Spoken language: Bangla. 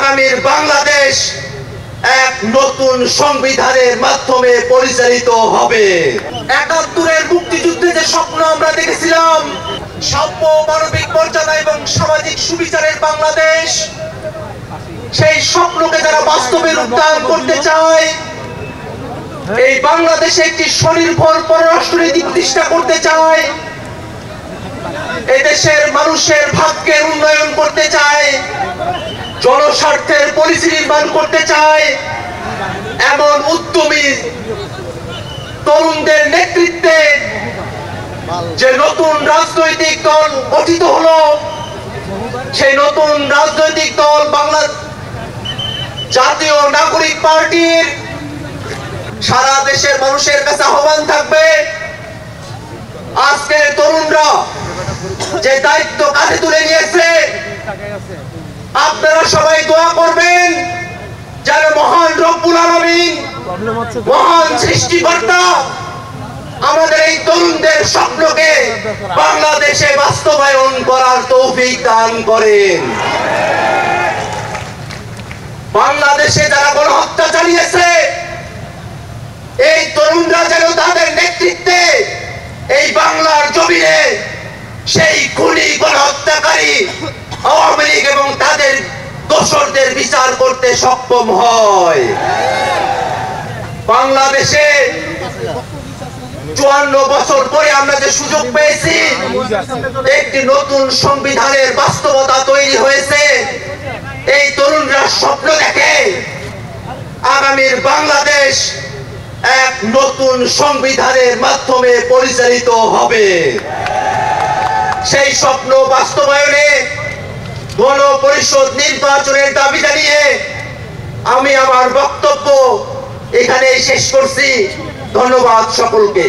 আগামীর বাংলাদেশ এক নতুন সংবিধানের মাধ্যমে পরিচালিত হবে। ৭১-এর মুক্তিযুদ্ধে যে স্বপ্ন আমরা দেখেছিলাম, সাম্য, মানবিক মর্যাদা এবং সামাজিক সুবিচারের বাংলাদেশ, সেই স্বপ্নকে যারা বাস্তবে রূপায়ণ করতে চায়, এই বাংলাদেশে একটি স্বনির্ভর পররাষ্ট্রনীতি প্রতিষ্ঠা করতে চায়, এই দেশের মানুষের ভাগ্যের উন্নয়ন করতে চায়, জনস্বার্থের পলিসি নির্মাণ করতে চায়, এমন উদ্যমী তরুণদের নেতৃত্বে যে নতুন রাজনৈতিক দল গঠিত হলো, সেই নতুন রাজনৈতিক দল বাংলা জাতীয় নাগরিক পার্টির সারা দেশের মানুষের কাছে আহ্বান থাকবে, আজকের তরুণরা যে দায়িত্ব কাঁধে তুলে নিয়েছে, আপনারা সবাই দোয়া করবেন যেন মহান রব্বুল আলামিন, মহান সৃষ্টিকর্তা আমাদের এই তরুণদের স্বপ্নকে বাংলাদেশে বাস্তবায়ন করার তৌফিক দান করেন। বাংলাদেশে যারা গণহত্যা চালিয়েছে, এই তরুণরা যেন তাদের নেতৃত্বে এই বাংলার জমিনে সেই খুনি গণহত্যাকারী আওয়ামী লীগ এবং তাদের দোসরদের বিচার করতে সক্ষম হয়। বাংলাদেশে ৫৪ বছর পরে আমরা যে সুযোগ পেয়েছি, একটি নতুন সংবিধানের বাস্তবতা তৈরি হয়েছে। এই তরুণরা স্বপ্ন দেখে আগামীর বাংলাদেশ এক নতুন সংবিধানের মাধ্যমে পরিচালিত হবে। সেই স্বপ্ন বাস্তবায়নে গণপরিষদ নির্বাচনের দাবি জানিয়ে আমি আমার বক্তব্য এখানেই শেষ করছি। ধন্যবাদ সকলকে।